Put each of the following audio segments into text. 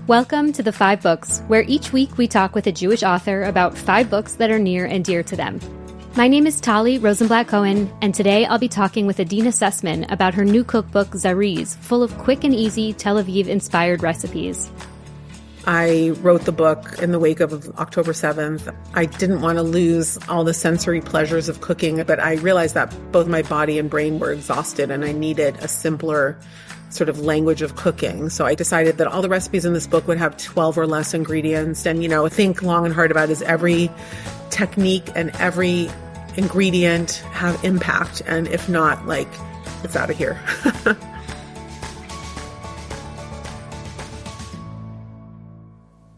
Welcome to the 5 Books, where each week we talk with a Jewish author about 5 books that are near and dear to them. My name is Tali Rosenblatt-Cohen, and today I'll be talking with Adeena Sussman about her new cookbook, Zariz, full of quick and easy Tel Aviv-inspired recipes. I wrote the book in the wake of October 7th. I didn't want to lose all the sensory pleasures of cooking, but I realized that both my body and brain were exhausted and I needed a simpler sort of language of cooking. So I decided that all the recipes in this book would have 12 or less ingredients. And, think long and hard about is every technique and every ingredient have impact. And if not, it's out of here.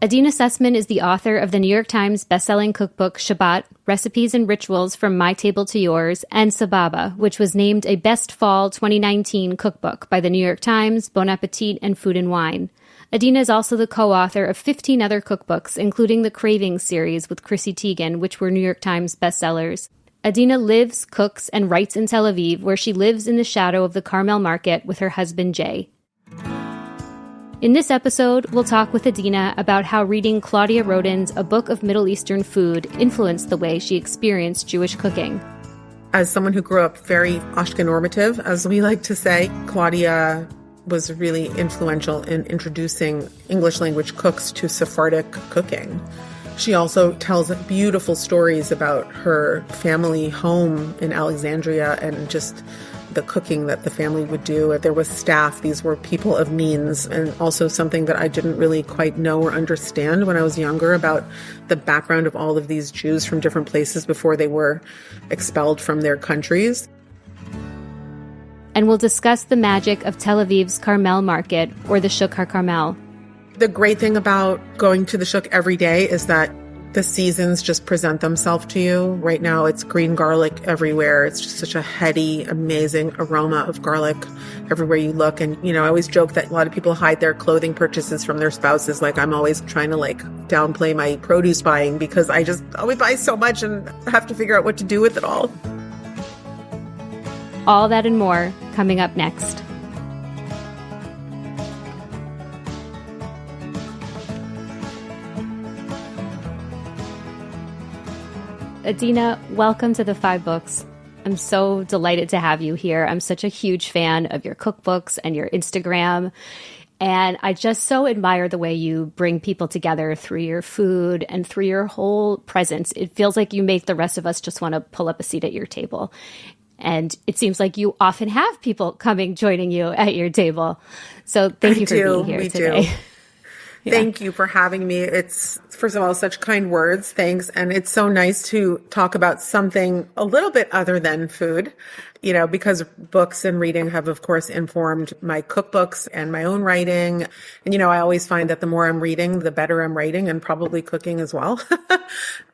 Adeena Sussman is the author of the New York Times bestselling cookbook Shabbat, Recipes and Rituals from My Table to Yours, and Sababa, which was named a Best Fall 2019 cookbook by the New York Times, Bon Appetit, and Food and Wine. Adeena is also the co-author of 15 other cookbooks, including the Cravings series with Chrissy Teigen, which were New York Times bestsellers. Adeena lives, cooks, and writes in Tel Aviv, where she lives in the shadow of the Carmel Market with her husband, Jay. In this episode, we'll talk with Adeena about how reading Claudia Roden's A Book of Middle Eastern Food influenced the way she experienced Jewish cooking. As someone who grew up very Ashkenormative, as we like to say, Claudia was really influential in introducing English language cooks to Sephardic cooking. She also tells beautiful stories about her family home in Alexandria and just the cooking that the family would do. There was staff. These were people of means, and also something that I didn't really quite know or understand when I was younger about the background of all of these Jews from different places before they were expelled from their countries. And we'll discuss the magic of Tel Aviv's Carmel Market, or the Shuk HaCarmel. The great thing about going to the Shuk every day is that the seasons just present themselves to you. Right now, it's green garlic everywhere. It's just such a heady, amazing aroma of garlic everywhere you look. And, I always joke that a lot of people hide their clothing purchases from their spouses. I'm always trying to, downplay my produce buying because I just always buy so much and have to figure out what to do with it all. All that and more coming up next. Adeena, welcome to the 5 Books. I'm so delighted to have you here. I'm such a huge fan of your cookbooks and your Instagram. And I just so admire the way you bring people together through your food and through your whole presence. It feels like you make the rest of us just want to pull up a seat at your table. And it seems like you often have people joining you at your table. So thank you for being here today. Yeah. Thank you for having me. It's, first of all, such kind words. Thanks. And it's so nice to talk about something a little bit other than food, because books and reading have, of course, informed my cookbooks and my own writing. And, I always find that the more I'm reading, the better I'm writing, and probably cooking as well.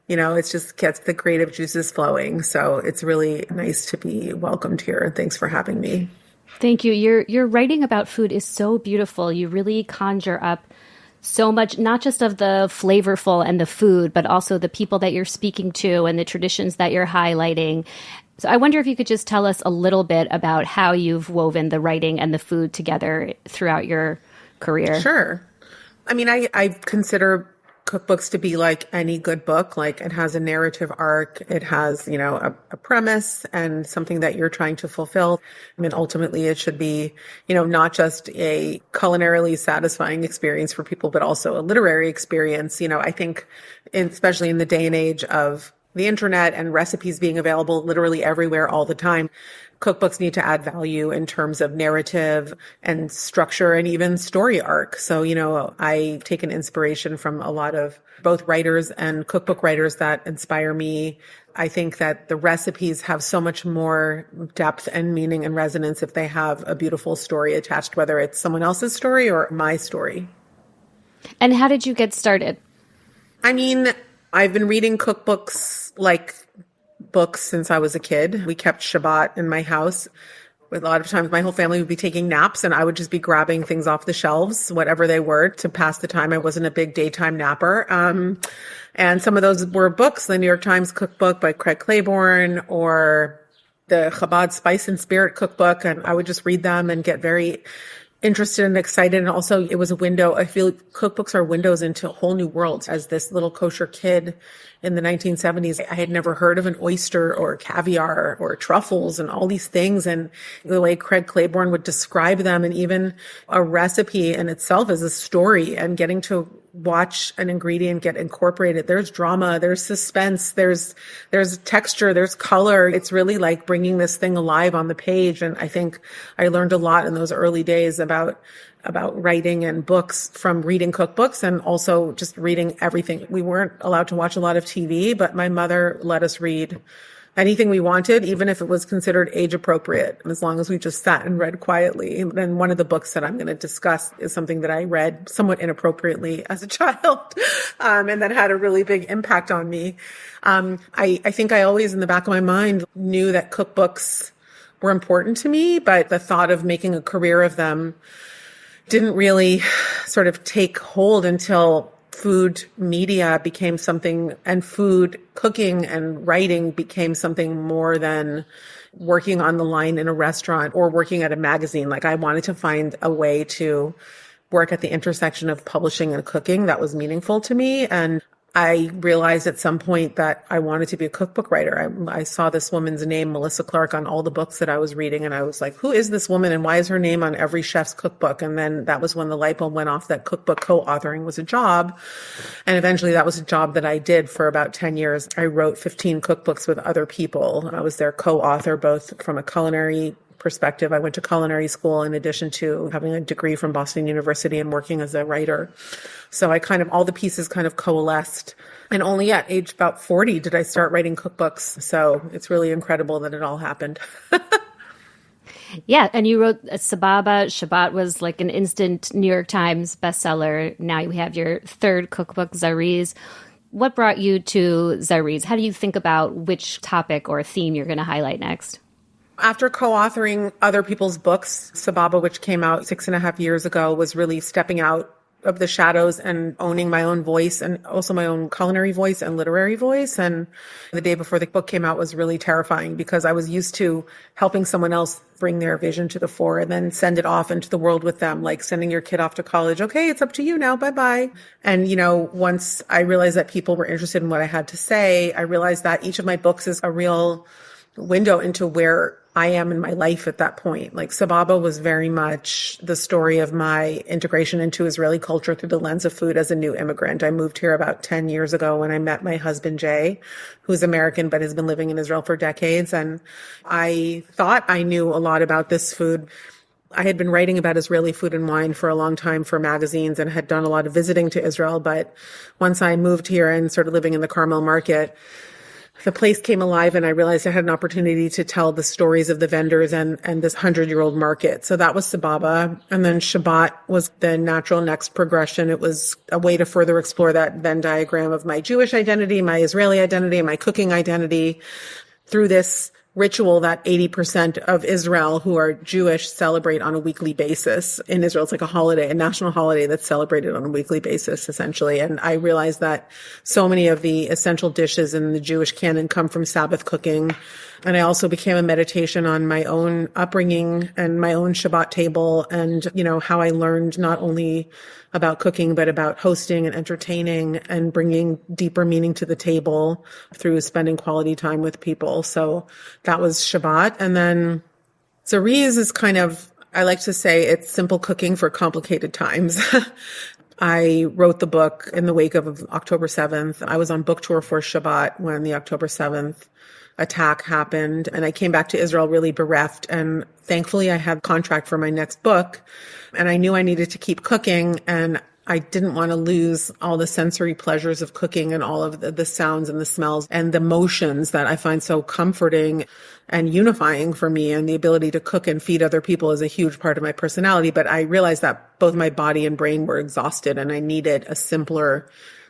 It just gets the creative juices flowing. So it's really nice to be welcomed here. Thanks for having me. Thank you. Your writing about food is so beautiful. You really conjure up so much, not just of the flavorful and the food, but also the people that you're speaking to and the traditions that you're highlighting. So I wonder if you could just tell us a little bit about how you've woven the writing and the food together throughout your career. Sure. I consider cookbooks to be like any good book. It has a narrative arc. It has, a premise and something that you're trying to fulfill. Ultimately it should be, not just a culinarily satisfying experience for people, but also a literary experience. I think, especially in the day and age of the internet and recipes being available literally everywhere all the time, cookbooks need to add value in terms of narrative and structure and even story arc. So, I take an inspiration from a lot of both writers and cookbook writers that inspire me. I think that the recipes have so much more depth and meaning and resonance if they have a beautiful story attached, whether it's someone else's story or my story. And how did you get started? I've been reading cookbooks books since I was a kid. We kept Shabbat in my house. A lot of times my whole family would be taking naps and I would just be grabbing things off the shelves, whatever they were, to pass the time. I wasn't a big daytime napper. And some of those were books, the New York Times cookbook by Craig Claiborne or the Chabad Spice and Spirit cookbook. And I would just read them and get very interested and excited. And also it was a window. I feel cookbooks are windows into whole new worlds. As this little kosher kid in the 1970s, I had never heard of an oyster or caviar or truffles and all these things. And the way Craig Claiborne would describe them, and even a recipe in itself is a story, and getting to watch an ingredient get incorporated. There's drama, there's suspense, there's texture, there's color. It's really like bringing this thing alive on the page. And I think I learned a lot in those early days about writing and books from reading cookbooks, and also just reading everything. We weren't allowed to watch a lot of TV, but my mother let us read anything we wanted, even if it was considered age appropriate, as long as we just sat and read quietly. And one of the books that I'm going to discuss is something that I read somewhat inappropriately as a child, and that had a really big impact on me. I think I always, in the back of my mind, knew that cookbooks were important to me, but the thought of making a career of them didn't really sort of take hold until food media became something, and food cooking and writing became something more than working on the line in a restaurant or working at a magazine. Like, I wanted to find a way to work at the intersection of publishing and cooking that was meaningful to me. And I realized at some point that I wanted to be a cookbook writer. I saw this woman's name, Melissa Clark, on all the books that I was reading. And I was like, who is this woman? And why is her name on every chef's cookbook? And then that was when the light bulb went off that cookbook co-authoring was a job. And eventually that was a job that I did for about 10 years. I wrote 15 cookbooks with other people. I was their co-author, both from a culinary perspective. I went to culinary school in addition to having a degree from Boston University and working as a writer. So all the pieces kind of coalesced. And only at age about 40 did I start writing cookbooks. So it's really incredible that it all happened. Yeah. And you wrote Sababa. Shabbat was like an instant New York Times bestseller. Now you have your third cookbook, Zariz. What brought you to Zariz? How do you think about which topic or theme you're going to highlight next? After co-authoring other people's books, Sababa, which came out 6.5 years ago, was really stepping out of the shadows and owning my own voice, and also my own culinary voice and literary voice. And the day before the book came out was really terrifying, because I was used to helping someone else bring their vision to the fore and then send it off into the world with them, like sending your kid off to college. Okay, it's up to you now. Bye-bye. And, once I realized that people were interested in what I had to say, I realized that each of my books is a real window into where I am in my life at that point. Like, Sababa was very much the story of my integration into Israeli culture through the lens of food as a new immigrant. I moved here about 10 years ago when I met my husband, Jay, who's American but has been living in Israel for decades. And I thought I knew a lot about this food. I had been writing about Israeli food and wine for a long time for magazines and had done a lot of visiting to Israel. But once I moved here and started living in the Carmel Market, the place came alive, and I realized I had an opportunity to tell the stories of the vendors and this 100-year-old market. So that was Sababa. And then Shabbat was the natural next progression. It was a way to further explore that Venn diagram of my Jewish identity, my Israeli identity, and my cooking identity through this ritual that 80% of Israel who are Jewish celebrate on a weekly basis. In Israel, it's like a holiday, a national holiday that's celebrated on a weekly basis, essentially. And I realized that so many of the essential dishes in the Jewish canon come from Sabbath cooking. And I also became a meditation on my own upbringing and my own Shabbat table, and, how I learned not only about cooking, but about hosting and entertaining and bringing deeper meaning to the table through spending quality time with people. So that was Shabbat. And then Zariz is I like to say it's simple cooking for complicated times. I wrote the book in the wake of October 7th. I was on book tour for Shabbat when the October 7th attack happened, and I came back to Israel really bereft. And thankfully I had a contract for my next book, and I knew I needed to keep cooking, and I didn't want to lose all the sensory pleasures of cooking and all of the sounds and the smells and the motions that I find so comforting and unifying for me. And the ability to cook and feed other people is a huge part of my personality. But I realized that both my body and brain were exhausted, and I needed a simpler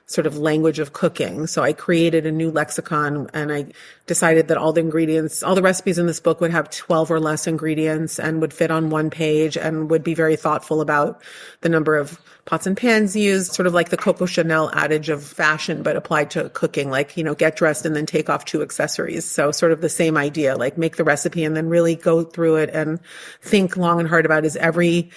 sort of language of cooking. So I created a new lexicon, and I decided that all the recipes in this book would have 12 or less ingredients and would fit on one page, and would be very thoughtful about the number of pots and pans used, sort of like the Coco Chanel adage of fashion, but applied to cooking, like, get dressed and then take off 2 accessories. So sort of the same idea, like make the recipe and then really go through it and think long and hard about, is every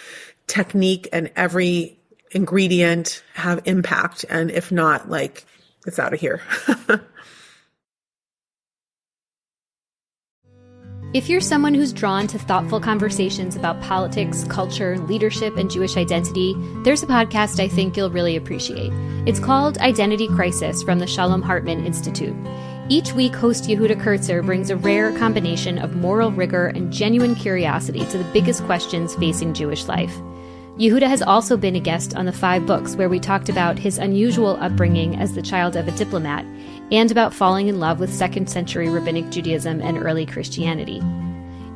technique and every ingredient have impact. And if not, like, it's out of here. If you're someone who's drawn to thoughtful conversations about politics, culture, leadership, and Jewish identity, there's a podcast I think you'll really appreciate. It's called Identity Crisis from the Shalom Hartman Institute. Each week, host Yehuda Kurtzer brings a rare combination of moral rigor and genuine curiosity to the biggest questions facing Jewish life. Yehuda has also been a guest on the 5 Books, where we talked about his unusual upbringing as the child of a diplomat and about falling in love with 2nd century Rabbinic Judaism and early Christianity.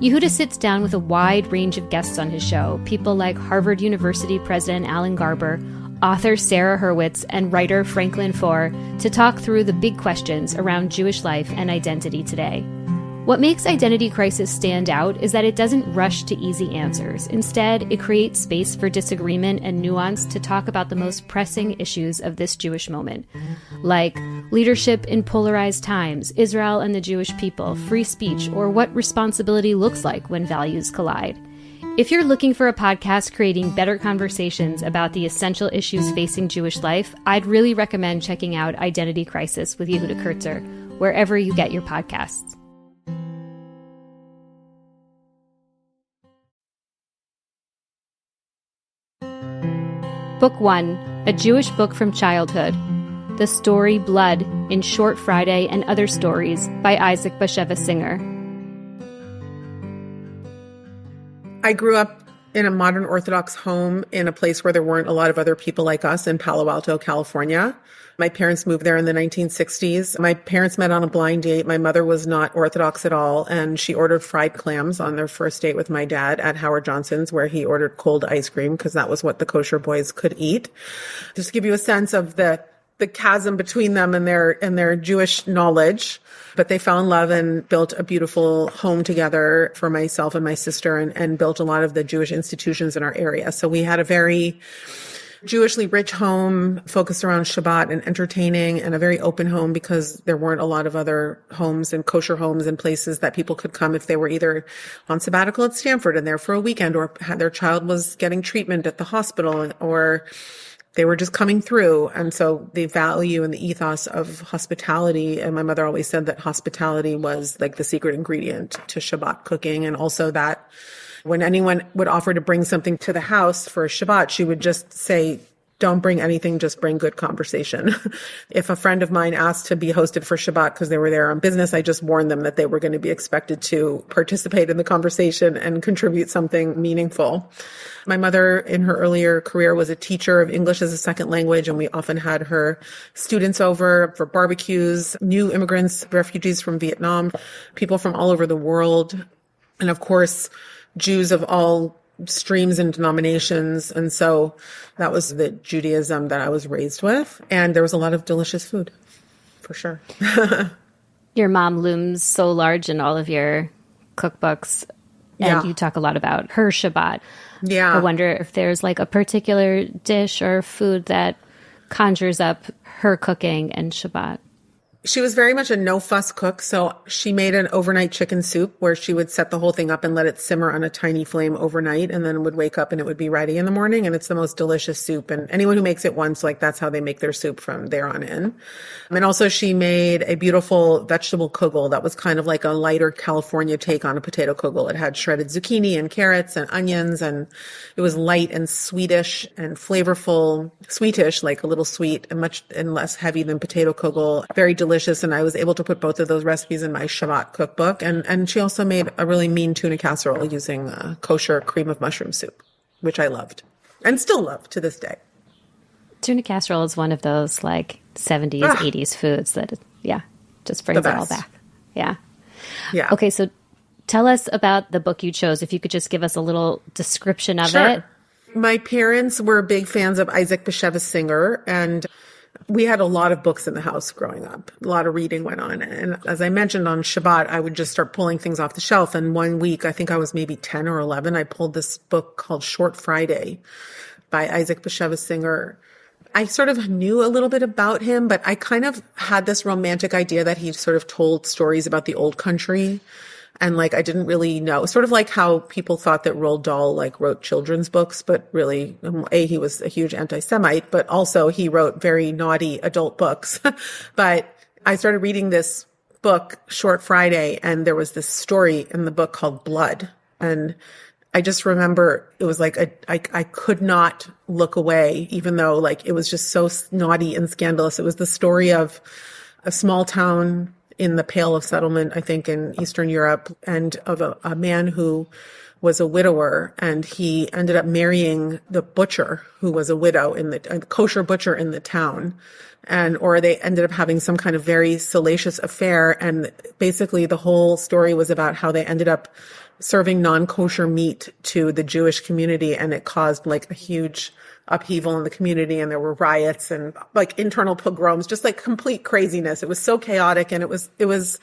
Yehuda sits down with a wide range of guests on his show, people like Harvard University President Alan Garber, author Sarah Hurwitz, and writer Franklin Foer, to talk through the big questions around Jewish life and identity today. What makes Identity Crisis stand out is that it doesn't rush to easy answers. Instead, it creates space for disagreement and nuance to talk about the most pressing issues of this Jewish moment, like leadership in polarized times, Israel and the Jewish people, free speech, or what responsibility looks like when values collide. If you're looking for a podcast creating better conversations about the essential issues facing Jewish life, I'd really recommend checking out Identity Crisis with Yehuda Kurtzer, wherever you get your podcasts. Book 1, A Jewish Book from Childhood. The Story Blood in Short Friday and Other Stories by Isaac Bashevis Singer. I grew up in a modern Orthodox home in a place where there weren't a lot of other people like us in Palo Alto, California. My parents moved there in the 1960s. My parents met on a blind date. My mother was not Orthodox at all, and she ordered fried clams on their first date with my dad at Howard Johnson's, where he ordered cold ice cream because that was what the kosher boys could eat. Just to give you a sense of the chasm between them and their Jewish knowledge. But they fell in love and built a beautiful home together for myself and my sister, and built a lot of the Jewish institutions in our area. So we had a very Jewishly rich home focused around Shabbat and entertaining, and a very open home because there weren't a lot of other homes and kosher homes and places that people could come if they were either on sabbatical at Stanford and there for a weekend, or their child was getting treatment at the hospital, or they were just coming through. And so the value and the ethos of hospitality, and my mother always said that hospitality was like the secret ingredient to Shabbat cooking. And also that when anyone would offer to bring something to the house for a Shabbat, she would just say, don't bring anything, just bring good conversation. If a friend of mine asked to be hosted for Shabbat because they were there on business, I just warned them that they were going to be expected to participate in the conversation and contribute something meaningful. My mother, in her earlier career, was a teacher of English as a second language, and we often had her students over for barbecues, new immigrants, refugees from Vietnam, people from all over the world, and of course, Jews of all streams and denominations. And so that was the Judaism that I was raised with. And there was a lot of delicious food, for sure. Your mom looms so large in all of your cookbooks, and you talk a lot about her Shabbat. Yeah. I wonder if there's like a particular dish or food that conjures up her cooking and Shabbat. She was very much a no-fuss cook, so she made an overnight chicken soup where she would set the whole thing up and let it simmer on a tiny flame overnight, and then would wake up and it would be ready in the morning, and it's the most delicious soup. And anyone who makes it once, like, that's how they make their soup from there on in. And also she made a beautiful vegetable kugel that was kind of like a lighter California take on a potato kugel. It had shredded zucchini and carrots and onions, and it was light and sweetish and flavorful, sweetish, like a little sweet, and much and less heavy than potato kugel. Very delicious. And I was able to put both of those recipes in my Shabbat cookbook. And she also made a really mean tuna casserole using kosher cream of mushroom soup, which I loved and still love to this day. Tuna casserole is one of those like 70s, 80s foods that, just brings it all back. Yeah. Yeah. Okay. So tell us about the book you chose. If you could just give us a little description of it. My parents were big fans of Isaac Bashevis Singer, and we had a lot of books in the house growing up. A lot of reading went on. And as I mentioned, on Shabbat, I would just start pulling things off the shelf. And one week, I think I was maybe 10 or 11, I pulled this book called Short Friday by Isaac Bashevis Singer. I sort of knew a little bit about him, but I kind of had this romantic idea that he sort of told stories about the old country. And like, I didn't really know, sort of like how people thought that Roald Dahl like wrote children's books, but really, he was a huge anti-Semite, but also he wrote very naughty adult books. But I started reading this book, Short Friday, and there was this story in the book called Blood. And I just remember it was like, I could not look away, even though like it was just so naughty and scandalous. It was the story of a small town in the Pale of Settlement, I think in Eastern Europe, and of a man who was a widower, and he ended up marrying the butcher who was a widow a kosher butcher in the town. Or they ended up having some kind of very salacious affair. And basically the whole story was about how they ended up serving non-kosher meat to the Jewish community. And it caused like a huge upheaval in the community. And there were riots and like internal pogroms, just like complete craziness. It was so chaotic. And it was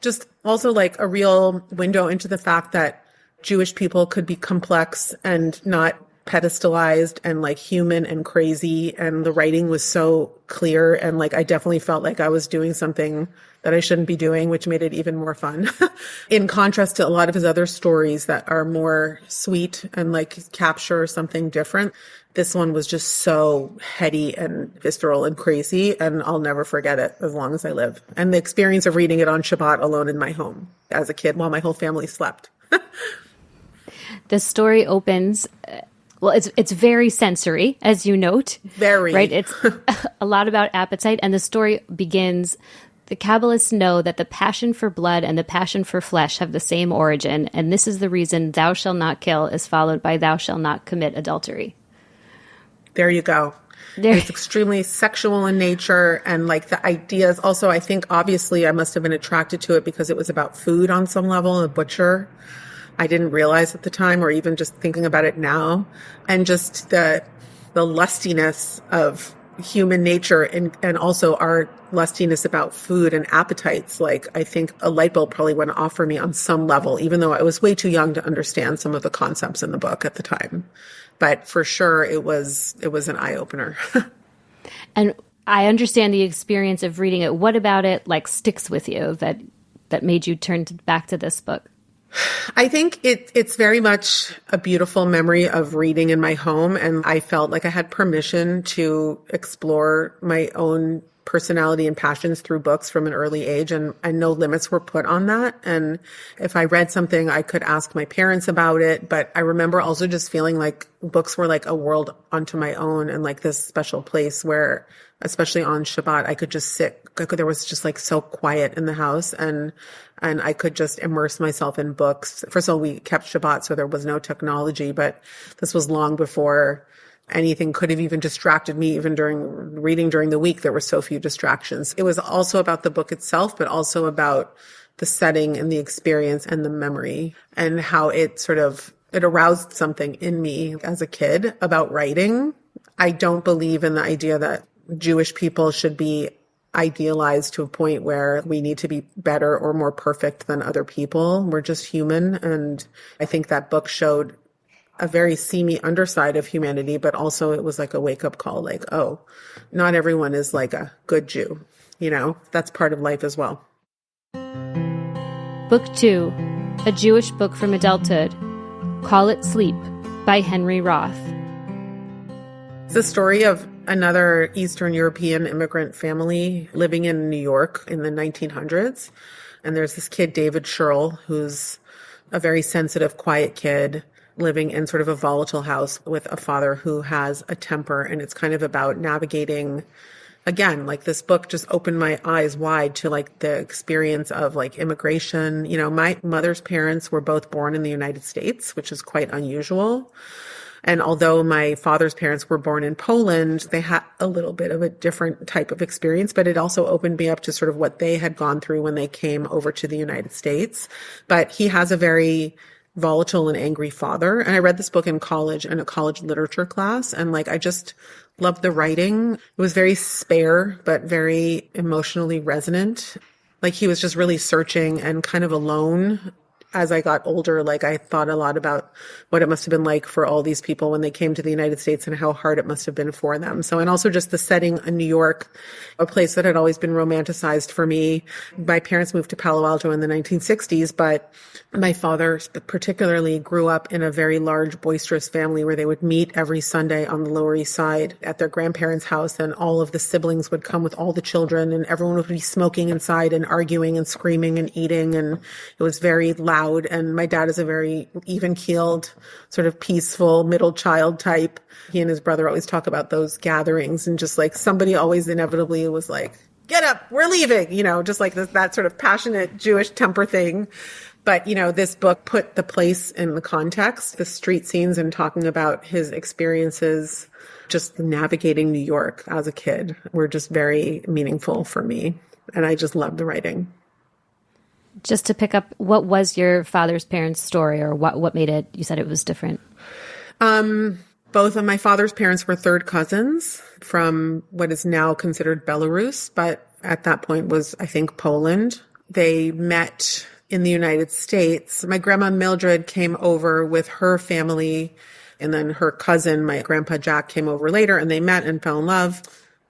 just also like a real window into the fact that Jewish people could be complex and not pedestalized and like human and crazy. And the writing was so clear. And like, I definitely felt like I was doing something that I shouldn't be doing, which made it even more fun. In contrast to a lot of his other stories that are more sweet and like capture something different. This one was just so heady and visceral and crazy. And I'll never forget it as long as I live. And the experience of reading it on Shabbat alone in my home as a kid while my whole family slept. The story opens, well, it's very sensory, as you note. Very. Right? It's a lot about appetite. And the story begins, the Kabbalists know that the passion for blood and the passion for flesh have the same origin. And this is the reason thou shalt not kill is followed by thou shalt not commit adultery. There you go. It's extremely sexual in nature. And like the ideas also, I think obviously I must have been attracted to it because it was about food on some level, a butcher. I didn't realize at the time, or even just thinking about it now, and just the lustiness of human nature and also our lustiness about food and appetites. Like, I think a light bulb probably went off for me on some level, even though I was way too young to understand some of the concepts in the book at the time. But for sure, it was an eye opener. And I understand the experience of reading it. What about it like sticks with you that made you turn back to this book? I think it's very much a beautiful memory of reading in my home. And I felt like I had permission to explore my own personality and passions through books from an early age. And no limits were put on that. And if I read something, I could ask my parents about it. But I remember also just feeling like books were like a world unto my own and like this special place where, especially on Shabbat, I could just sit. There was just like so quiet in the house and I could just immerse myself in books. First of all, we kept Shabbat, so there was no technology, but this was long before anything could have even distracted me. Even during reading during the week, there were so few distractions. It was also about the book itself, but also about the setting and the experience and the memory and how it aroused something in me as a kid about writing. I don't believe in the idea that Jewish people should be idealized to a point where we need to be better or more perfect than other people. We're just human. And I think that book showed a very seamy underside of humanity, but also it was like a wake-up call, like, oh, not everyone is like a good Jew. You know, that's part of life as well. Book 2, a Jewish book from adulthood. Call It Sleep by Henry Roth. It's the story of another Eastern European immigrant family living in New York in the 1900s. And there's this kid, David Sherrill, who's a very sensitive, quiet kid living in sort of a volatile house with a father who has a temper. And it's kind of about navigating, again, like this book just opened my eyes wide to like the experience of like immigration. You know, my mother's parents were both born in the United States, which is quite unusual. And although my father's parents were born in Poland, they had a little bit of a different type of experience, but it also opened me up to sort of what they had gone through when they came over to the United States. But he has a very volatile and angry father. And I read this book in college, in a college literature class. And like, I just loved the writing. It was very spare, but very emotionally resonant. Like he was just really searching and kind of alone. as I got older, like I thought a lot about what it must have been like for all these people when they came to the United States and how hard it must have been for them. So, and also just the setting in New York, a place that had always been romanticized for me. My parents moved to Palo Alto in the 1960s, but my father particularly grew up in a very large, boisterous family where they would meet every Sunday on the Lower East Side at their grandparents' house, and all of the siblings would come with all the children, and everyone would be smoking inside and arguing and screaming and eating, and it was very loud. And my dad is a very even-keeled, sort of peaceful middle child type. He and his brother always talk about those gatherings, and just like somebody always inevitably was like, get up, we're leaving, just like that sort of passionate Jewish temper thing. But, this book put the place in the context, the street scenes, and talking about his experiences just navigating New York as a kid were just very meaningful for me. And I just loved the writing. Just to pick up, what was your father's parents' story, or what made it, you said it was different? Both of my father's parents were third cousins from what is now considered Belarus, but at that point was, I think, Poland. They met in the United States. My grandma Mildred came over with her family, and then her cousin, my grandpa Jack, came over later, and they met and fell in love.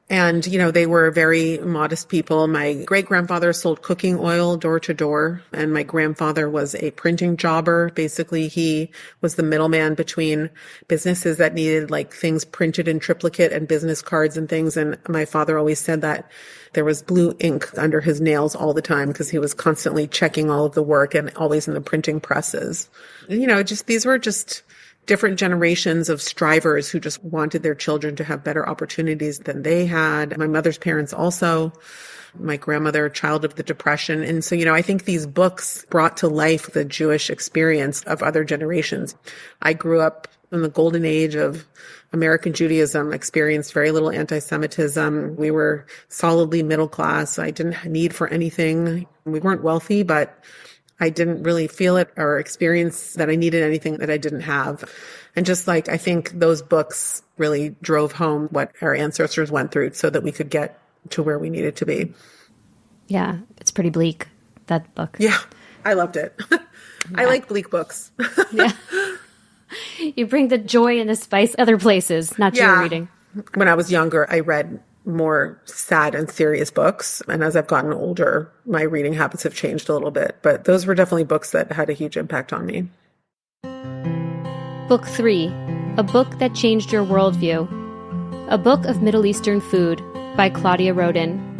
And, they were very modest people. My great-grandfather sold cooking oil door to door, and my grandfather was a printing jobber. Basically, he was the middleman between businesses that needed like things printed in triplicate and business cards and things. And my father always said that there was blue ink under his nails all the time because he was constantly checking all of the work and always in the printing presses. These were just different generations of strivers who just wanted their children to have better opportunities than they had. My mother's parents also, my grandmother, child of the Depression. And so, I think these books brought to life the Jewish experience of other generations. I grew up in the golden age of American Judaism, experienced very little anti-Semitism. We were solidly middle class. I didn't need for anything. We weren't wealthy, but I didn't really feel it or experience that I needed anything that I didn't have. And just like, I think those books really drove home what our ancestors went through so that we could get to where we needed to be. Yeah, it's pretty bleak, that book. Yeah, I loved it. Yeah. I like bleak books. Yeah. You bring the joy and the spice other places, not your reading. When I was younger, I read more sad and serious books. And as I've gotten older, my reading habits have changed a little bit. But those were definitely books that had a huge impact on me. Book 3, A Book That Changed Your Worldview. A Book of Middle Eastern Food by Claudia Roden.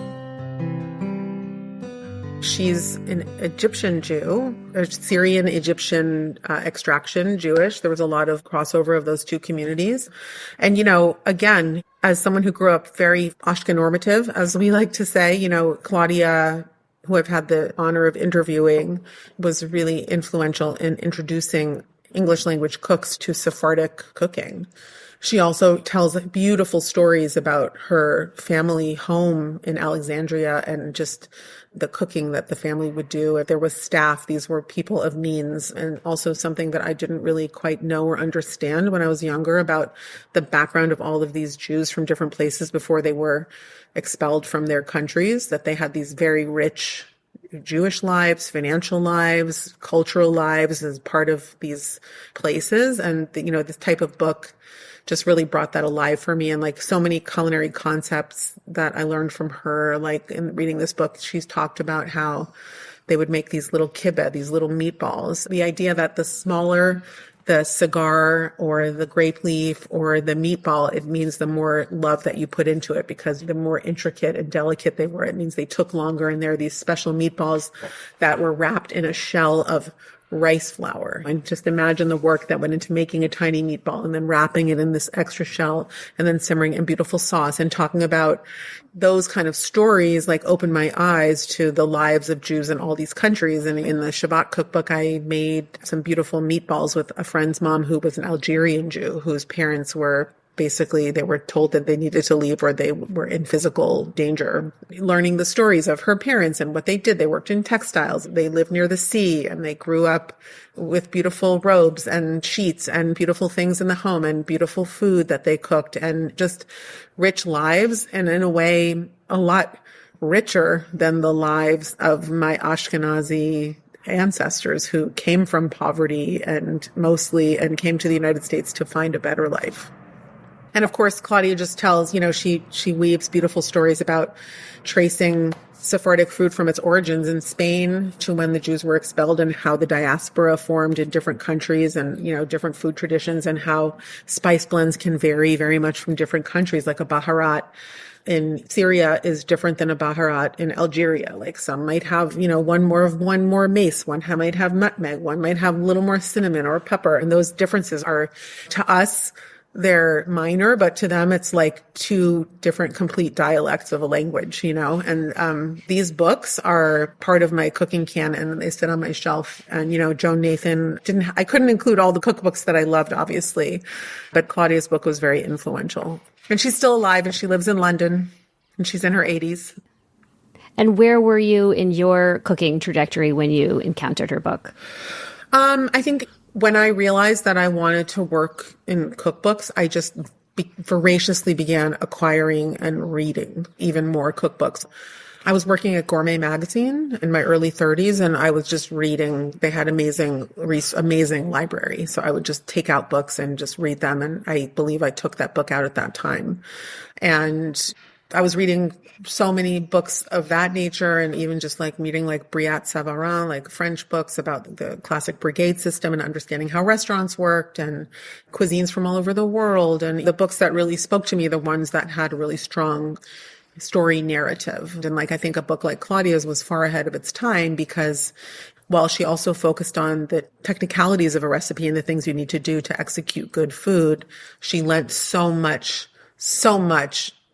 She's an Egyptian Jew, a Syrian Egyptian extraction Jewish. There was a lot of crossover of those two communities. And, again, as someone who grew up very Ashkenormative, as we like to say, Claudia, who I've had the honor of interviewing, was really influential in introducing English language cooks to Sephardic cooking. She also tells beautiful stories about her family home in Alexandria and just the cooking that the family would do. If there was staff, these were people of means, and also something that I didn't really quite know or understand when I was younger about the background of all of these Jews from different places before they were expelled from their countries, that they had these very rich Jewish lives, financial lives, cultural lives as part of these places. And, this type of book just really brought that alive for me. And like so many culinary concepts that I learned from her, like in reading this book, she's talked about how they would make these little kibbeh, these little meatballs. The idea that the smaller the cigar or the grape leaf or the meatball, it means the more love that you put into it, because the more intricate and delicate they were, it means they took longer. And there are these special meatballs that were wrapped in a shell of rice flour. And just imagine the work that went into making a tiny meatball and then wrapping it in this extra shell and then simmering in beautiful sauce. And talking about those kind of stories like opened my eyes to the lives of Jews in all these countries. And in the Shabbat cookbook, I made some beautiful meatballs with a friend's mom who was an Algerian Jew whose parents were basically, they were told that they needed to leave or they were in physical danger. Learning the stories of her parents and what they did. They worked in textiles. They lived near the sea and they grew up with beautiful robes and sheets and beautiful things in the home and beautiful food that they cooked and just rich lives. And in a way, a lot richer than the lives of my Ashkenazi ancestors who came from poverty and came to the United States to find a better life. And of course, Claudia just tells, she weaves beautiful stories about tracing Sephardic food from its origins in Spain to when the Jews were expelled, and how the diaspora formed in different countries, and, different food traditions, and how spice blends can vary very much from different countries. Like a baharat in Syria is different than a baharat in Algeria. Like some might have, one more mace, one might have nutmeg, one might have a little more cinnamon or pepper. And those differences are, to us, they're minor, but to them, it's like two different complete dialects of a language, and these books are part of my cooking canon, and they sit on my shelf. And, Joan Nathan I couldn't include all the cookbooks that I loved, obviously, but Claudia's book was very influential. And she's still alive, and she lives in London, and she's in her 80s. And where were you in your cooking trajectory when you encountered her book? I think when I realized that I wanted to work in cookbooks, I just voraciously began acquiring and reading even more cookbooks. I was working at Gourmet Magazine in my early 30s, and I was just reading. They had amazing library. So I would just take out books and just read them. And I believe I took that book out at that time. And I was reading so many books of that nature, and even just like reading like Briat Savarin, like French books about the classic brigade system and understanding how restaurants worked and cuisines from all over the world. And the books that really spoke to me, the ones that had a really strong story narrative. And I think a book like Claudia's was far ahead of its time, because while she also focused on the technicalities of a recipe and the things you need to do to execute good food, she lent so much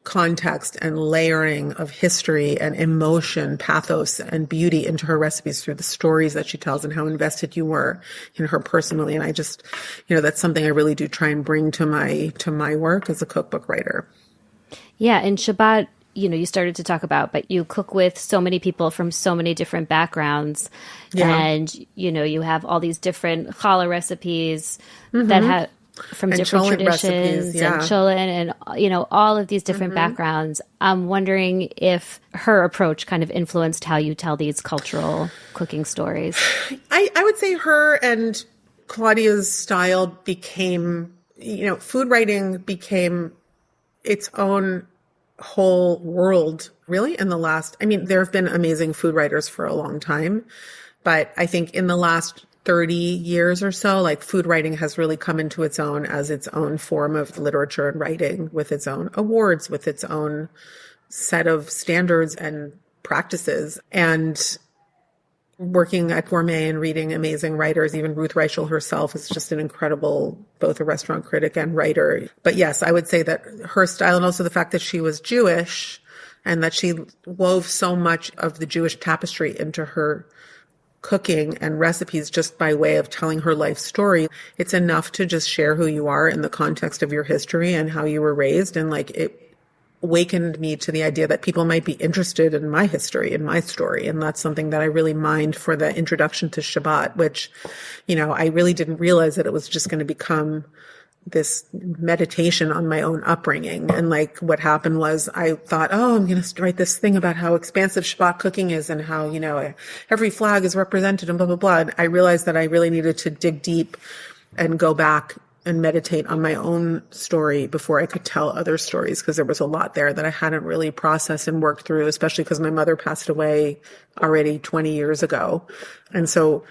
context and layering of history and emotion, pathos and beauty into her recipes through the stories that she tells and how invested you were in her personally. And I just, that's something I really do try and bring to my work as a cookbook writer. Yeah. And Shabbat, you started to talk about, but you cook with so many people from so many different backgrounds. Yeah. And, you have all these different challah recipes that have from and different traditions, and cholent, and all of these different backgrounds. I'm wondering if her approach kind of influenced how you tell these cultural cooking stories. I would say her and Claudia's style became, food writing became its own whole world, really, in the last. There have been amazing food writers for a long time, but I think in the last 30 years or so, like food writing has really come into its own as its own form of literature and writing, with its own awards, with its own set of standards and practices. And working at Gourmet and reading amazing writers, even Ruth Reichel herself is just an incredible, both a restaurant critic and writer. But yes, I would say that her style, and also the fact that she was Jewish and that she wove so much of the Jewish tapestry into her cooking and recipes just by way of telling her life story. It's enough to just share who you are in the context of your history and how you were raised. And it awakened me to the idea that people might be interested in my history and my story. And that's something that I really mined for the introduction to Shabbat, which, I really didn't realize that it was just going to become this meditation on my own upbringing. And what happened was I thought, I'm going to write this thing about how expansive Shabbat cooking is and how, every flag is represented and blah, blah, blah. And I realized that I really needed to dig deep and go back and meditate on my own story before I could tell other stories, because there was a lot there that I hadn't really processed and worked through, especially because my mother passed away already 20 years ago. And so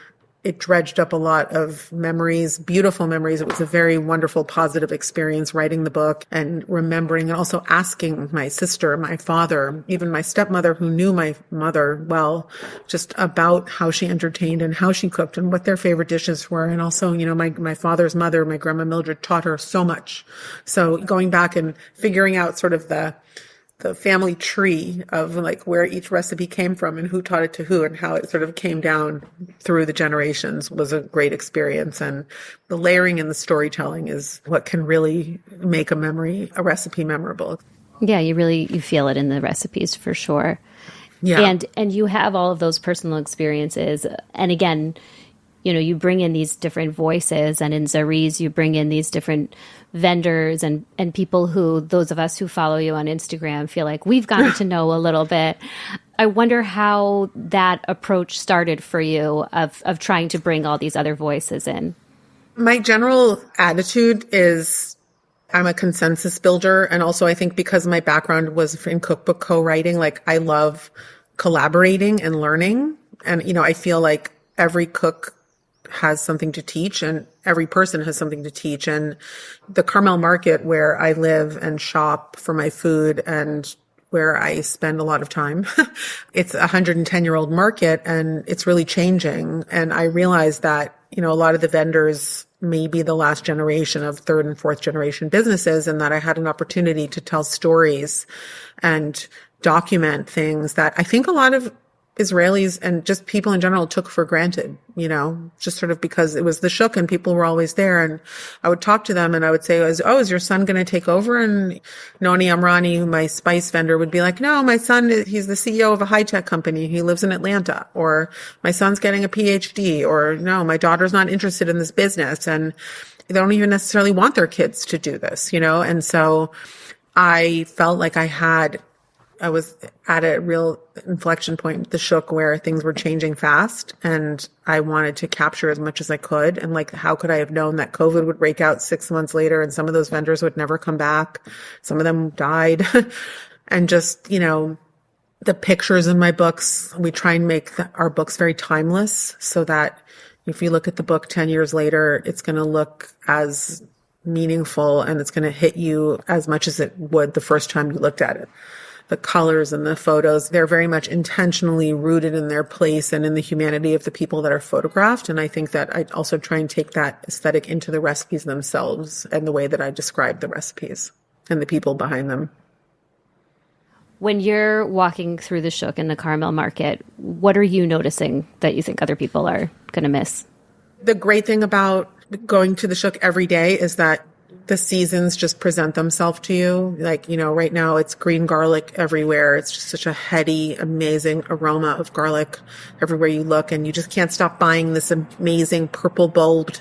it dredged up a lot of memories, beautiful memories. It was a very wonderful, positive experience writing the book and remembering and also asking my sister, my father, even my stepmother, who knew my mother well, just about how she entertained and how she cooked and what their favorite dishes were. And also, my father's mother, my grandma Mildred, taught her so much. So going back and figuring out sort of the family tree of where each recipe came from and who taught it to who and how it sort of came down through the generations was a great experience. And the layering and the storytelling is what can really make a recipe memorable. Yeah, you feel it in the recipes for sure. Yeah. And you have all of those personal experiences. And again, you bring in these different voices, and in Zariz, you bring in these different vendors and people who, those of us who follow you on Instagram, feel like we've gotten to know a little bit. I wonder how that approach started for you of trying to bring all these other voices in. My general attitude is I'm a consensus builder. And also I think because my background was in cookbook co-writing, like I love collaborating and learning. And, I feel like every cook has something to teach and every person has something to teach. And the Carmel Market, where I live and shop for my food and where I spend a lot of time, it's a 110-year-old market and it's really changing. And I realized that, a lot of the vendors may be the last generation of third and fourth generation businesses, and that I had an opportunity to tell stories and document things that I think a lot of Israelis and just people in general took for granted, just sort of because it was the shuk and people were always there. And I would talk to them and I would say, is your son going to take over? And Noni Amrani, my spice vendor, would be like, no, my son, he's the CEO of a high-tech company. He lives in Atlanta. Or my son's getting a PhD. Or no, my daughter's not interested in this business. And they don't even necessarily want their kids to do this, And so I felt like I was at a real inflection point with the shuk where things were changing fast and I wanted to capture as much as I could. And like, how could I have known that COVID would break out 6 months later and some of those vendors would never come back? Some of them died. And just, the pictures in my books, we try and make our books very timeless so that if you look at the book 10 years later, it's going to look as meaningful and it's going to hit you as much as it would the first time you looked at it. The colors and the photos, they're very much intentionally rooted in their place and in the humanity of the people that are photographed. And I think that I also try and take that aesthetic into the recipes themselves and the way that I describe the recipes and the people behind them. When you're walking through the shuk in the Carmel Market, what are you noticing that you think other people are going to miss? The great thing about going to the shuk every day is that the seasons just present themselves to you. Like, right now it's green garlic everywhere. It's just such a heady, amazing aroma of garlic everywhere you look. And you just can't stop buying this amazing purple bulbed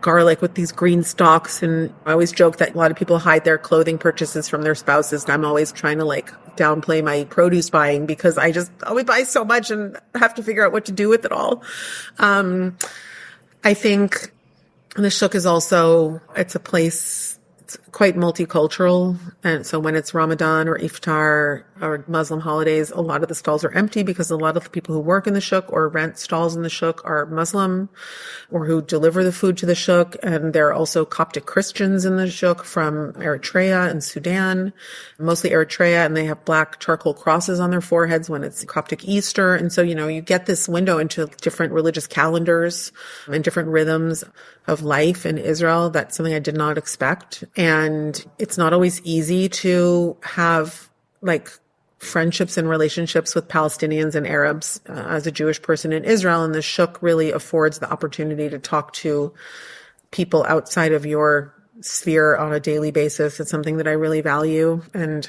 garlic with these green stalks. And I always joke that a lot of people hide their clothing purchases from their spouses. And I'm always trying to downplay my produce buying because I just always buy so much and have to figure out what to do with it all. I think the shuk is also, it's a place, it's quite multicultural. And so when it's Ramadan or Iftar or Muslim holidays, a lot of the stalls are empty because a lot of the people who work in the shuk or rent stalls in the shuk are Muslim or who deliver the food to the shuk. And there are also Coptic Christians in the shuk from Eritrea and Sudan, mostly Eritrea, and they have black charcoal crosses on their foreheads when it's Coptic Easter. And so, you get this window into different religious calendars and different rhythms of life in Israel. That's something I did not expect. And it's not always easy to have friendships and relationships with Palestinians and Arabs as a Jewish person in Israel. And the shuk really affords the opportunity to talk to people outside of your sphere on a daily basis. It's something that I really value and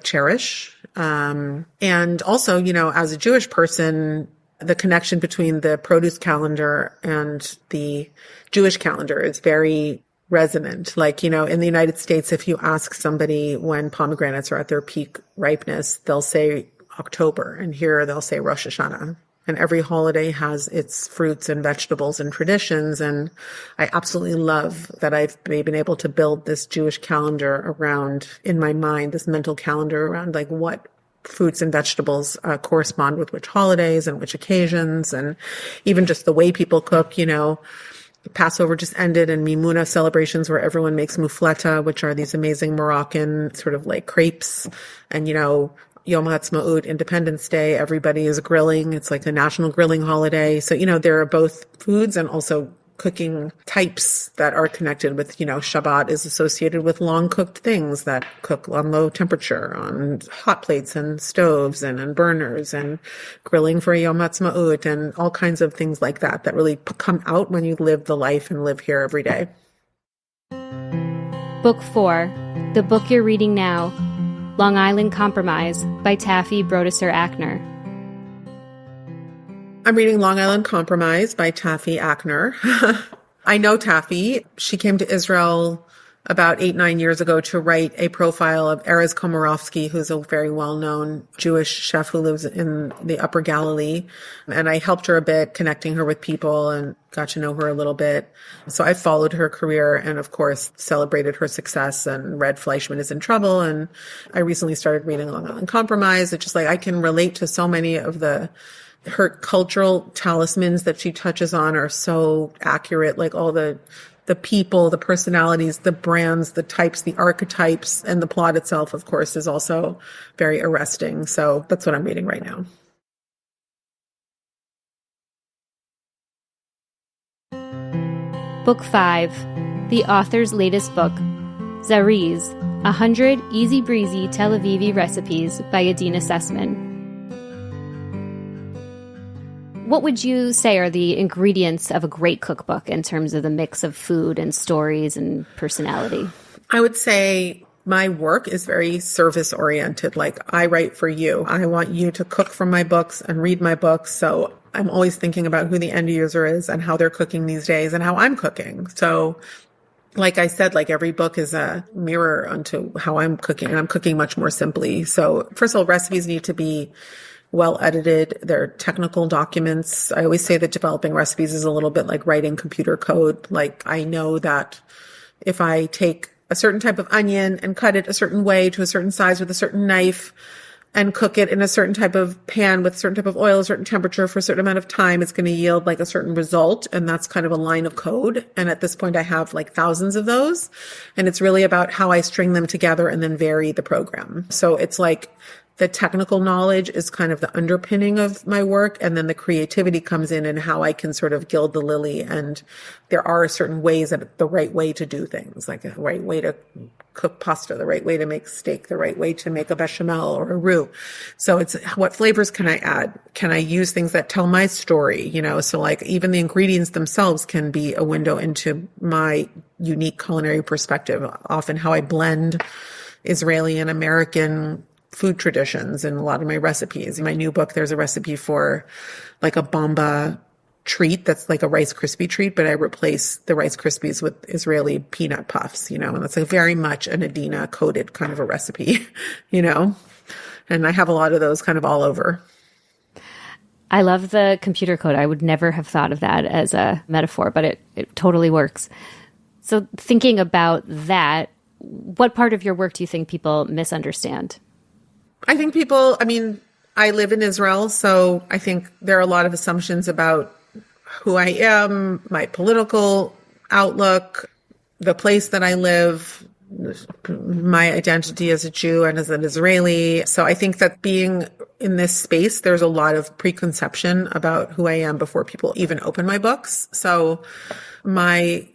cherish. And also, as a Jewish person, the connection between the produce calendar and the Jewish calendar is very resonant. In the United States, if you ask somebody when pomegranates are at their peak ripeness, they'll say October. And here they'll say Rosh Hashanah. And every holiday has its fruits and vegetables and traditions. And I absolutely love that I've been able to build this Jewish calendar around, in my mind, this mental calendar around what fruits and vegetables correspond with which holidays and which occasions. And even just the way people cook, Passover just ended and Mimuna celebrations where everyone makes mufleta, which are these amazing Moroccan sort of crepes. And, Yom HaAtzmaut, Independence Day, everybody is grilling. It's like a national grilling holiday. So, there are both foods and also cooking types that are connected with, Shabbat is associated with long cooked things that cook on low temperature on hot plates and stoves and on burners, and grilling for Yom HaAtzmaut and all kinds of things like that really come out when you live the life and live here every day. Book 4, the book you're reading now, Long Island Compromise by Taffy Brodesser-Akner. I'm reading Long Island Compromise by Taffy Akner. I know Taffy. She came to Israel about 8-9 years ago to write a profile of Erez Komarovsky, who's a very well-known Jewish chef who lives in the Upper Galilee. And I helped her a bit, connecting her with people, and got to know her a little bit. So I followed her career and, of course, celebrated her success and read Fleischman is in Trouble. And I recently started reading Uncompromised. It's just like I can relate to so many of her cultural talismans that she touches on are so accurate, like all the people, the personalities, the brands, the types, the archetypes, and the plot itself, of course, is also very arresting. So that's what I'm reading right now. Book 5, the author's latest book, Zariz, 100 Easy Breezy Tel Aviv Recipes by Adeena Sussman. What would you say are the ingredients of a great cookbook in terms of the mix of food and stories and personality? I would say my work is very service oriented. Like, I write for you. I want you to cook from my books and read my books. So I'm always thinking about who the end user is and how they're cooking these days and how I'm cooking. So like I said, like every book is a mirror unto how I'm cooking, and I'm cooking much more simply. So first of all, recipes need to be well edited. They're technical documents. I always say that developing recipes is a little bit like writing computer code. Like, I know that if I take a certain type of onion and cut it a certain way to a certain size with a certain knife and cook it in a certain type of pan with a certain type of oil, a certain temperature for a certain amount of time, it's going to yield like a certain result. And that's kind of a line of code. And at this point, I have like thousands of those. And it's really about how I string them together and then vary the program. So it's like the technical knowledge is kind of the underpinning of my work. And then the creativity comes in and how I can sort of gild the lily. And there are certain ways, that the right way to do things, like the right way to cook pasta, the right way to make steak, the right way to make a bechamel or a roux. So it's what flavors can I add? Can I use things that tell my story? So like even the ingredients themselves can be a window into my unique culinary perspective. Often how I blend Israeli and American food traditions in a lot of my recipes. In my new book, there's a recipe for like a bomba treat that's like a Rice Krispie treat, but I replace the Rice Krispies with Israeli peanut puffs, and that's like very much an Adeena coded kind of a recipe, and I have a lot of those kind of all over. I love the computer code. I would never have thought of that as a metaphor, but it totally works. So thinking about that, what part of your work do you think people misunderstand? I think I live in Israel, so I think there are a lot of assumptions about who I am, my political outlook, the place that I live, my identity as a Jew and as an Israeli. So I think that being in this space, there's a lot of preconception about who I am before people even open my books. So my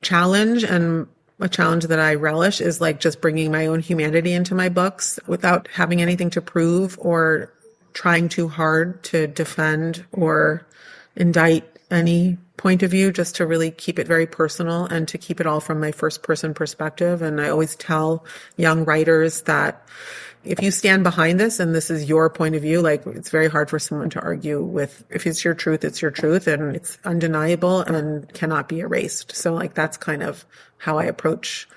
challenge, and a challenge that I relish, is like just bringing my own humanity into my books without having anything to prove or trying too hard to defend or indict any point of view, just to really keep it very personal and to keep it all from my first person perspective. And I always tell young writers that if you stand behind this and this is your point of view, like it's very hard for someone to argue with. If it's your truth, it's your truth, and it's undeniable and cannot be erased. So like that's kind of how I approach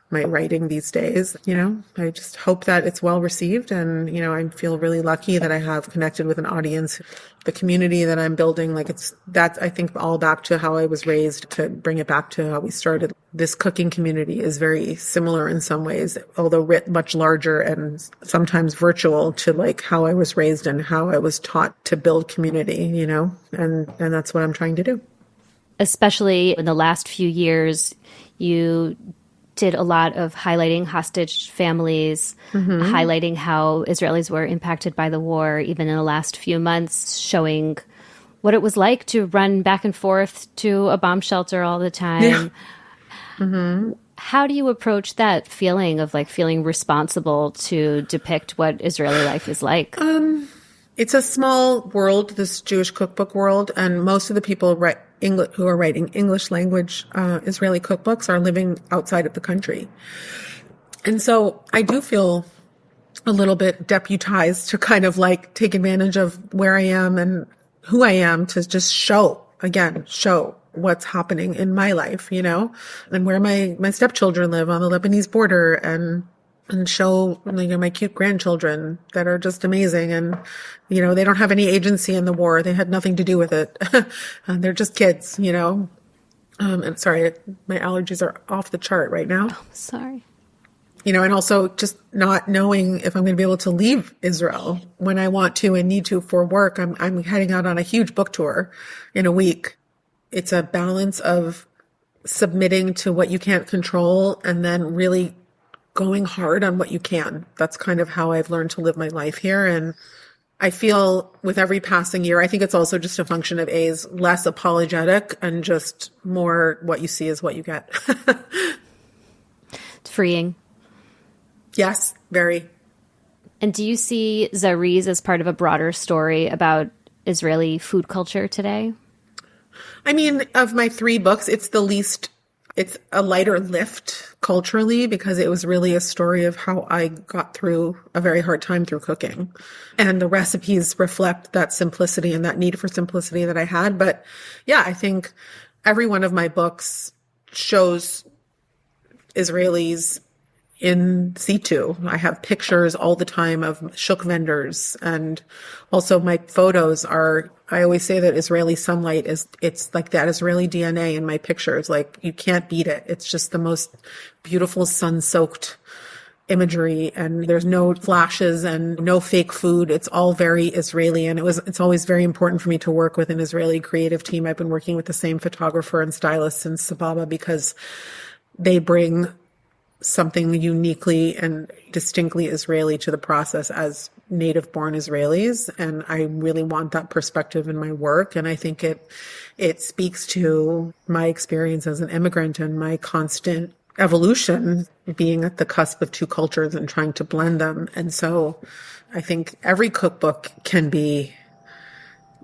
my writing these days. I just hope that it's well received. And, I feel really lucky that I have connected with an audience, the community that I'm building. Like that's, I think, all back to how I was raised, to bring it back to how we started. This cooking community is very similar in some ways, although writ much larger and sometimes virtual, to like how I was raised and how I was taught to build community, and that's what I'm trying to do. Especially in the last few years, you did a lot of highlighting hostage families, highlighting how Israelis were impacted by the war, even in the last few months, showing what it was like to run back and forth to a bomb shelter all the time. Yeah. Mm-hmm. How do you approach that feeling of like feeling responsible to depict what Israeli life is like? It's a small world, this Jewish cookbook world, and most of the people who are writing English language Israeli cookbooks are living outside of the country. And so I do feel a little bit deputized to kind of like take advantage of where I am and who I am, to just show what's happening in my life, and where my stepchildren live on the Lebanese border, and show, my cute grandchildren that are just amazing. And, they don't have any agency in the war. They had nothing to do with it. They're just kids, and sorry, my allergies are off the chart right now. Oh, sorry. And also just not knowing if I'm going to be able to leave Israel when I want to and need to for work. I'm heading out on a huge book tour in a week. It's a balance of submitting to what you can't control and then really going hard on what you can. That's kind of how I've learned to live my life here. And I feel with every passing year, I think it's also just a function of A's less apologetic and just more what you see is what you get. It's freeing. Yes, very. And do you see Zariz as part of a broader story about Israeli food culture today? I mean, of my 3 books, it's a lighter lift culturally because it was really a story of how I got through a very hard time through cooking. And the recipes reflect that simplicity and that need for simplicity that I had. But yeah, I think every one of my books shows Israelis in situ. I have pictures all the time of shuk vendors, and also my photos are, I always say that Israeli sunlight it's like that Israeli DNA in my pictures. Like you can't beat it. It's just the most beautiful sun-soaked imagery, and there's no flashes and no fake food. It's all very Israeli, and it's always very important for me to work with an Israeli creative team. I've been working with the same photographer and stylist since Sababa because they bring something uniquely and distinctly Israeli to the process as native-born Israelis. And I really want that perspective in my work. And I think it speaks to my experience as an immigrant and my constant evolution, being at the cusp of 2 cultures and trying to blend them. And so I think every cookbook can be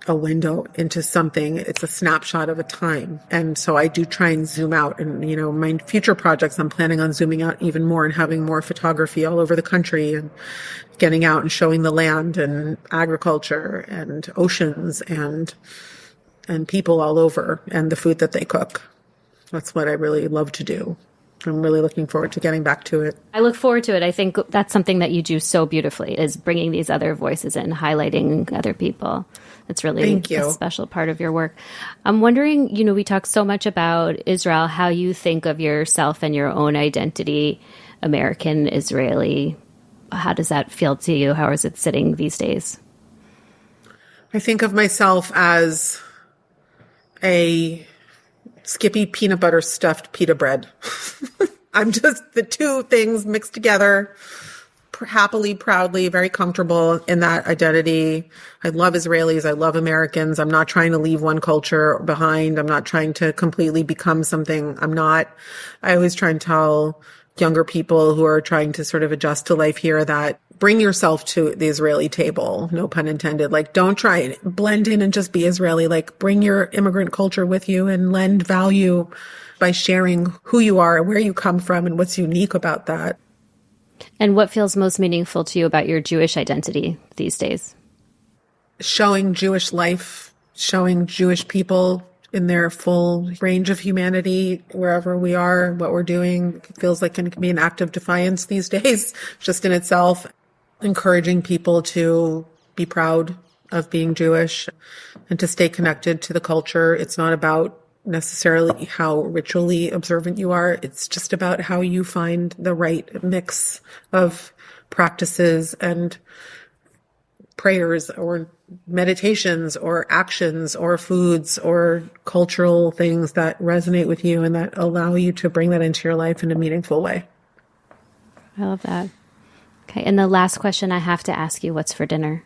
a window into something. It's a snapshot of a time. And so I do try and zoom out. And, my future projects, I'm planning on zooming out even more and having more photography all over the country and getting out and showing the land and agriculture and oceans and people all over and the food that they cook. That's what I really love to do. I'm really looking forward to getting back to it. I look forward to it. I think that's something that you do so beautifully, is bringing these other voices in, highlighting other people. It's really a special part of your work. I'm wondering, we talk so much about Israel, how you think of yourself and your own identity, American, Israeli. How does that feel to you? How is it sitting these days? I think of myself as a Skippy peanut butter stuffed pita bread. I'm just the 2 things mixed together, happily, proudly, very comfortable in that identity. I love Israelis. I love Americans. I'm not trying to leave one culture behind. I'm not trying to completely become something I'm not. I always try and tell younger people who are trying to sort of adjust to life here that bring yourself to the Israeli table, no pun intended. Like, don't try and blend in and just be Israeli. Like, bring your immigrant culture with you and lend value by sharing who you are, where you come from, and what's unique about that. And what feels most meaningful to you about your Jewish identity these days? Showing Jewish life, showing Jewish people in their full range of humanity, wherever we are, what we're doing. It feels like it can be an act of defiance these days, just in itself. Encouraging people to be proud of being Jewish and to stay connected to the culture. It's not about necessarily how ritually observant you are. It's just about how you find the right mix of practices and prayers or meditations or actions or foods or cultural things that resonate with you and that allow you to bring that into your life in a meaningful way. I love that. Okay. And the last question I have to ask you, what's for dinner?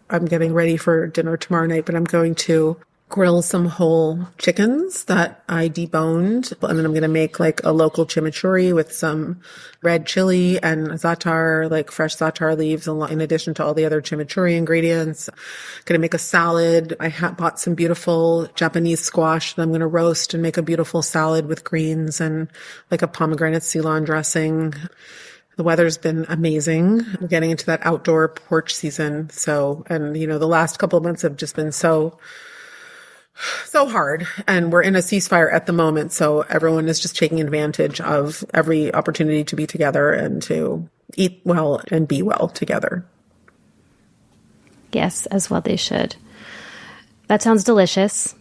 I'm getting ready for dinner tomorrow night, but I'm going to grill some whole chickens that I deboned. And then I'm going to make like a local chimichurri with some red chili and za'atar, like fresh za'atar leaves, in addition to all the other chimichurri ingredients. Going to make a salad. I bought some beautiful Japanese squash that I'm going to roast and make a beautiful salad with greens and like a pomegranate Ceylon dressing. The weather's been amazing. We're getting into that outdoor porch season. So, and the last couple of months have just been so So hard. And we're in a ceasefire at the moment. So everyone is just taking advantage of every opportunity to be together and to eat well and be well together. Yes, as well they should. That sounds delicious.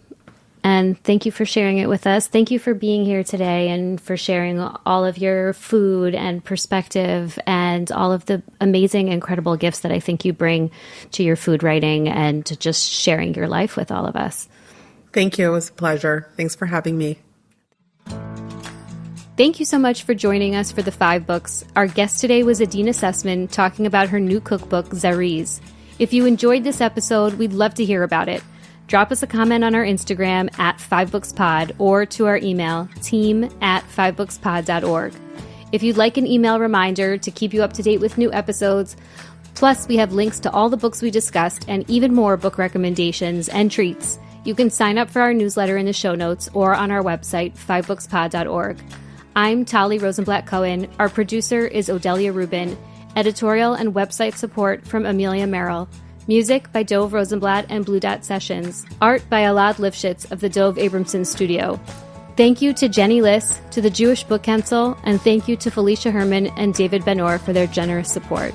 And thank you for sharing it with us. Thank you for being here today and for sharing all of your food and perspective and all of the amazing, incredible gifts that I think you bring to your food writing and to just sharing your life with all of us. Thank you. It was a pleasure. Thanks for having me. Thank you so much for joining us for the 5 books. Our guest today was Adeena Sussman talking about her new cookbook, Zariz. If you enjoyed this episode, we'd love to hear about it. Drop us a comment on our Instagram at 5bookspod or to our email, team@5bookspod.org. If you'd like an email reminder to keep you up to date with new episodes, plus we have links to all the books we discussed and even more book recommendations and treats, you can sign up for our newsletter in the show notes or on our website, 5bookspod.org. I'm Tali Rosenblatt-Cohen. Our producer is Odelia Rubin. Editorial and website support from Amelia Merrill. Music by Dove Rosenblatt and Blue Dot Sessions. Art by Alad Lifshitz of the Dove Abramson Studio. Thank you to Jenny Liss, to the Jewish Book Council, and thank you to Felicia Herman and David Ben-Or for their generous support.